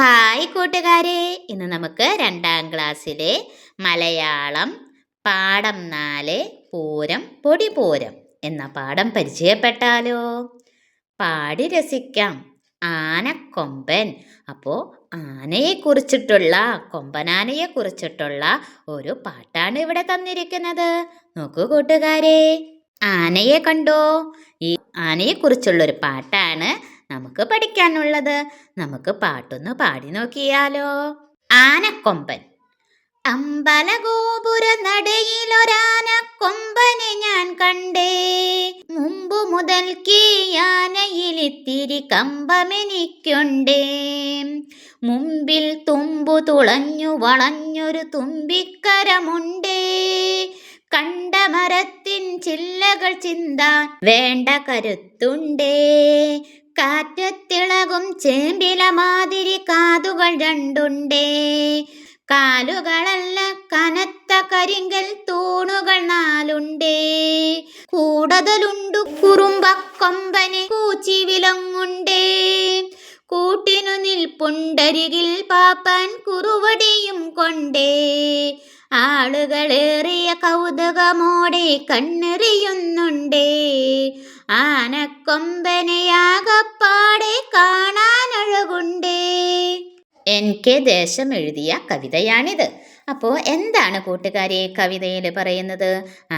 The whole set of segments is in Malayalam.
ഹായ് കൂട്ടുകാരെ, ഇന്ന് നമുക്ക് 2ാം ക്ലാസ്സിലെ മലയാളം പാഠം 4 പൂരം പൊടിപൂരം എന്ന പാഠം പരിചയപ്പെട്ടാലോ? പാടി രസിക്കാം. ആനക്കൊമ്പൻ. അപ്പോൾ ആനയെക്കുറിച്ചിട്ടുള്ള കൊമ്പനാനയെക്കുറിച്ചിട്ടുള്ള ഒരു പാട്ടാണ് ഇവിടെ തന്നിരിക്കുന്നത്. നോക്കൂ കൂട്ടുകാരെ, ആനയെ കണ്ടോ? ഈ ആനയെക്കുറിച്ചുള്ളൊരു പാട്ടാണ് നമുക്ക് പഠിക്കാനുള്ളത്. നമുക്ക് പാട്ടൊന്ന് പാടി നോക്കിയാലോ? ആനക്കൊമ്പൻ. അമ്പലഗോപുര നടയിലൊരാനക്കൊമ്പനെ ഞാൻ കണ്ടേ, മുമ്പു മുതൽക്കേ ആനയിലിത്തിരി കമ്പമെനിക്കുണ്ടേ. മുമ്പിൽ തുമ്പു തുളഞ്ഞു വളഞ്ഞൊരു തുമ്പിക്കരമുണ്ടേ, കണ്ട മരത്തിൻ ചില്ലകൾ ചിന്താൻ വേണ്ട കരുത്തുണ്ടേ. കാറ്റത്തിളകും ചേമ്പില മാതിരി കാതുകൾ രണ്ടുണ്ടേ, കാലുകളല്ല കനത്ത കരിങ്കൽ തൂണുകൾ 4ഉണ്ടേ. കൂടുതലുണ്ടു കുറുമ്പക്കൊമ്പന് കൂച്ചി വിലങ്ങുണ്ടേ, കൂട്ടിനു നിൽപ്പുണ്ടരികിൽ പാപ്പാൻ കുറുവടിയും കൊണ്ടേ. ആളുകളേറിയ കൗതുകമോടെ കണ്ണെറിയുന്നുണ്ടേ, ആനക്കൊമ്പനെയാകപ്പാടെ കാണാനഴകുണ്ടേ. എനിക്ക് ദേശം എഴുതിയ കവിതയാണിത്. അപ്പോൾ എന്താണ് കൂട്ടുകാരെ കവിതയിൽ പറയുന്നത്?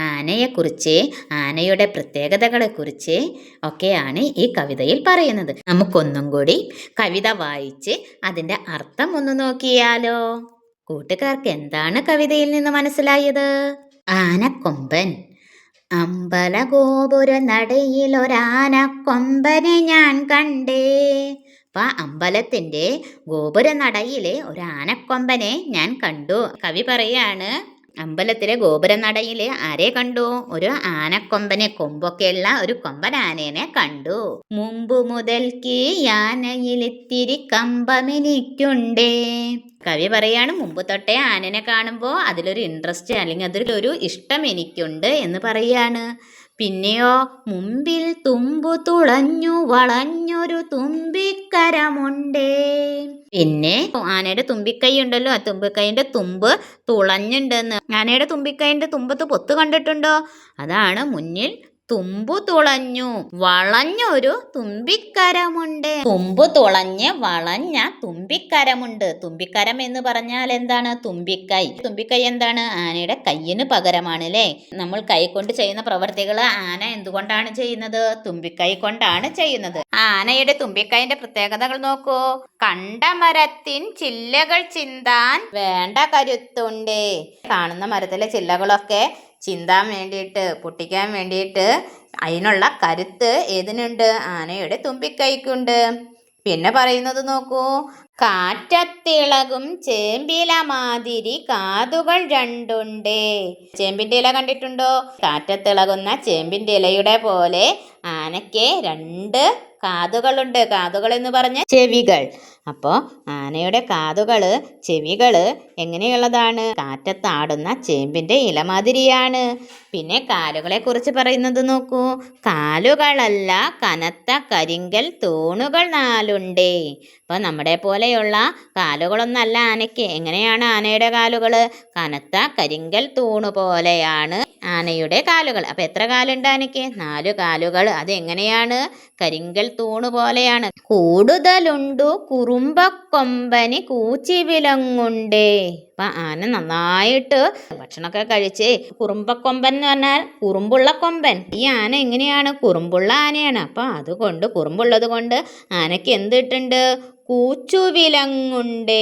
ആനയെക്കുറിച്ച്, ആനയുടെ പ്രത്യേകതകളെക്കുറിച്ച് ഒക്കെയാണ് ഈ കവിതയിൽ പറയുന്നത്. നമുക്കൊന്നും കൂടി കവിത വായിച്ച് അതിൻ്റെ അർത്ഥം ഒന്ന് നോക്കിയാലോ? കൂട്ടുകാർക്ക് എന്താണ് കവിതയിൽ നിന്ന് മനസ്സിലായത്? ആനക്കൊമ്പൻ. അമ്പലഗോപുര നടയിലൊരാനക്കൊമ്പനെ ഞാൻ കണ്ടേ. അപ്പം അമ്പലത്തിൻ്റെ ഗോപുര നടയിലെ ഒരു ആനക്കൊമ്പനെ ഞാൻ കണ്ടു. കവി പറയാണ്, അമ്പലത്തിലെ ഗോപുരനടയിൽ ആരെ കണ്ടു? ഒരു ആനക്കൊമ്പനെ, കൊമ്പൊക്കെയുള്ള ഒരു കൊമ്പൻ ആനേനെ കണ്ടു. മുമ്പ് മുതൽക്ക് ആനയിലിത്തിരി കമ്പമെനിക്കുണ്ടേ. കവി പറയാണ്, മുമ്പ് തൊട്ടേ ആനനെ കാണുമ്പോൾ അതിലൊരു ഇൻട്രസ്റ്റ് അല്ലെങ്കിൽ അതിലൊരു ഇഷ്ടം എനിക്കുണ്ട് എന്ന് പറയാണ്. പിന്നെയോ, മുമ്പിൽ തുമ്പു തുളഞ്ഞു വളഞ്ഞൊരു തുമ്പിക്കരമുണ്ടേ. പിന്നെ ആനയുടെ തുമ്പിക്കൈ ഉണ്ടല്ലോ, ആ തുമ്പിക്കൈൻ്റെ തുമ്പ് തുളഞ്ഞുണ്ടെന്ന്. ആനയുടെ തുമ്പിക്കൈൻ്റെ തുമ്പത്ത് പൊത്ത് കണ്ടിട്ടുണ്ടോ? അതാണ് മുന്നിൽ തുമ്പു തുളഞ്ഞു വളഞ്ഞൊരു തുമ്പിക്കരമുണ്ട്. തുമ്പു തുളഞ്ഞ് വളഞ്ഞ തുമ്പിക്കരമുണ്ട്. തുമ്പിക്കരം എന്ന് പറഞ്ഞാൽ എന്താണ്? തുമ്പിക്കൈ. തുമ്പിക്കൈ എന്താണ്? ആനയുടെ കയ്യിന് പകരമാണ് അല്ലേ? നമ്മൾ കൈ കൊണ്ട് ചെയ്യുന്ന പ്രവർത്തികൾ ആന എന്തുകൊണ്ടാണ് ചെയ്യുന്നത്? തുമ്പിക്കൈ കൊണ്ടാണ് ചെയ്യുന്നത്. ആനയുടെ തുമ്പിക്കൈന്റെ പ്രത്യേകതകൾ നോക്കൂ. കണ്ട മരത്തിൻ ചില്ലകൾ ചിന്താൻ വേണ്ട കരുത്തുണ്ട്. കാണുന്ന മരത്തിലെ ചില്ലകളൊക്കെ ചിന്താൻ വേണ്ടിയിട്ട്, പൊട്ടിക്കാൻ വേണ്ടിയിട്ട് അതിനുള്ള കരുത്ത് ഏതിനുണ്ട്? ആനയുടെ തുമ്പിക്കൈക്കുണ്ട്. പിന്നെ പറയുന്നത് നോക്കൂ, കാറ്റത്തിളകും ചേമ്പില മാതിരി കാതുകൾ രണ്ടുണ്ട്. ചേമ്പിൻ്റെ ഇല കണ്ടിട്ടുണ്ടോ? കാറ്റത്തിളകുന്ന ചേമ്പിൻ്റെ ഇലയുടെ പോലെ ആനയ്ക്ക് 2 കാതുകളുണ്ട്. കാതുകൾ എന്ന് പറഞ്ഞ ചെവികൾ. അപ്പോൾ ആനയുടെ കാതുകൾ, ചെവികൾ എങ്ങനെയുള്ളതാണ്? കാറ്റത്താടുന്ന ചേമ്പിൻ്റെ ഇല മാതിരിയാണ്. പിന്നെ കാലുകളെ കുറിച്ച് പറയുന്നത് നോക്കൂ. കാലുകളല്ല കനത്ത കരിങ്കൽ തൂണുകൾ 4ഉണ്ട്. അപ്പോൾ നമ്മുടെ പോലെയുള്ള കാലുകളൊന്നല്ല ആനയ്ക്ക്. എങ്ങനെയാണ് ആനയുടെ കാലുകൾ? കനത്ത കരിങ്കൽ തൂണ് പോലെയാണ് ആനയുടെ കാലുകൾ. അപ്പോൾ എത്ര കാലുണ്ട് ആനയ്ക്ക്? 4 കാലുകൾ. അതെങ്ങനെയാണ്? കരിങ്കൽ തൂണ് പോലെയാണ്. കൂടുതലുണ്ടു കുറുമ്പക്കൊമ്പന് കൂച്ചി വിലങ്ങുണ്ടേ. അപ്പം ആന നന്നായിട്ട് ഭക്ഷണമൊക്കെ കഴിച്ച്, കുറുമ്പക്കൊമ്പൻ എന്ന് പറഞ്ഞാൽ കുറുമ്പുള്ള കൊമ്പൻ. ഈ ആന എങ്ങനെയാണ്? കുറുമ്പുള്ള ആനയാണ്. അപ്പം അതുകൊണ്ട്, കുറുമ്പുള്ളത് കൊണ്ട് ആനയ്ക്ക് എന്തിട്ടുണ്ട്? കൂച്ചുവിലങ്ങുണ്ട്.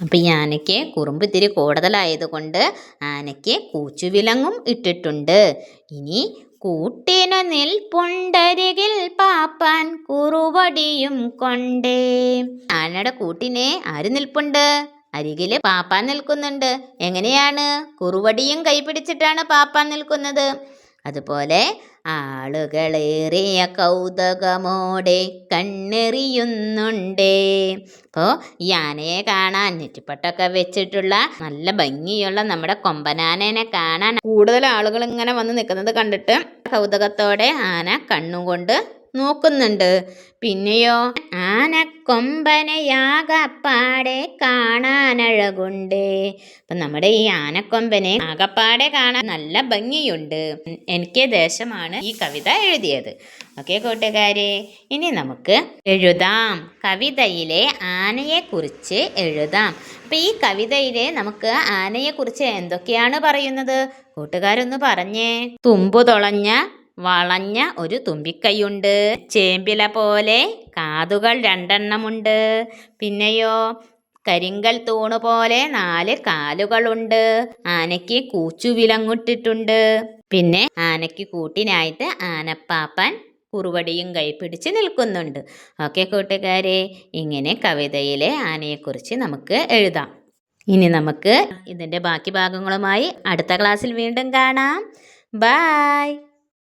അപ്പം ഈ ആനയ്ക്ക് കുറുമ്പ് ഇത്തിരി കൂടുതലായതുകൊണ്ട് ആനയ്ക്ക് കൂച്ചുവിലങ്ങും ഇട്ടിട്ടുണ്ട്. ഇനി കൂട്ടിനു നിൽപ്പുണ്ടരികിൽ പാപ്പാൻ കുറുവടിയും കൊണ്ടേ. ആനയുടെ കൂട്ടിനെ ആര് നിൽപ്പുണ്ട്? അരികില് പാപ്പാൻ നിൽക്കുന്നുണ്ട്. എങ്ങനെയാണ്? കുറുവടിയും കൈപിടിച്ചിട്ടാണ് പാപ്പാൻ നിൽക്കുന്നത്. അതുപോലെ ആളുകളേറിയ കൗതുകമോടെ കണ്ണെറിയുന്നുണ്ടേ. അപ്പോൾ ഈ ആനയെ കാണാൻ നെറ്റിപ്പട്ടൊക്കെ വെച്ചിട്ടുള്ള നല്ല ഭംഗിയുള്ള നമ്മുടെ കൊമ്പനാനേനെ കാണാൻ കൂടുതൽ ആളുകൾ ഇങ്ങനെ വന്ന് നിൽക്കുന്നത് കണ്ടിട്ട് കൗതുകത്തോടെ ആന കണ്ണുകൊണ്ട് നോക്കുന്നുണ്ട്. പിന്നെയോ, ആനക്കൊമ്പനെയാകപ്പാടെ കാണാനഴകുണ്ട്. അപ്പം നമ്മുടെ ഈ ആനക്കൊമ്പനെ ആകപ്പാടെ കാണാൻ നല്ല ഭംഗിയുണ്ട്. എനിക്ക് ദേശമാണ് ഈ കവിത എഴുതിയത്. ഓക്കെ കൂട്ടുകാരെ, ഇനി നമുക്ക് എഴുതാം. കവിതയിലെ ആനയെക്കുറിച്ച് എഴുതാം. അപ്പം ഈ കവിതയിലെ നമുക്ക് ആനയെക്കുറിച്ച് എന്തൊക്കെയാണ് പറയുന്നത്? കൂട്ടുകാരൊന്ന് പറഞ്ഞേ. തുമ്പു തുളഞ്ഞ വളഞ്ഞ ഒരു തുമ്പിക്കൈയുണ്ട്. ചേമ്പില പോലെ കാതുകൾ 2 പിന്നെയോ, കരിങ്കൽ തൂണ് പോലെ 4 കാലുകളുണ്ട്. ആനയ്ക്ക് കൂച്ചുവിലങ്ങിട്ടിട്ടുണ്ട്. പിന്നെ ആനയ്ക്ക് കൂട്ടിനായിട്ട് ആനപ്പാപ്പൻ കുറുവടിയും കൈപിടിച്ച് നിൽക്കുന്നുണ്ട്. ഓക്കെ കൂട്ടുകാരെ, ഇങ്ങനെ കവിതയിലെ ആനയെക്കുറിച്ച് നമുക്ക് എഴുതാം. ഇനി നമുക്ക് ഇതിൻ്റെ ബാക്കി ഭാഗങ്ങളുമായി അടുത്ത ക്ലാസ്സിൽ വീണ്ടും കാണാം. ബായ്.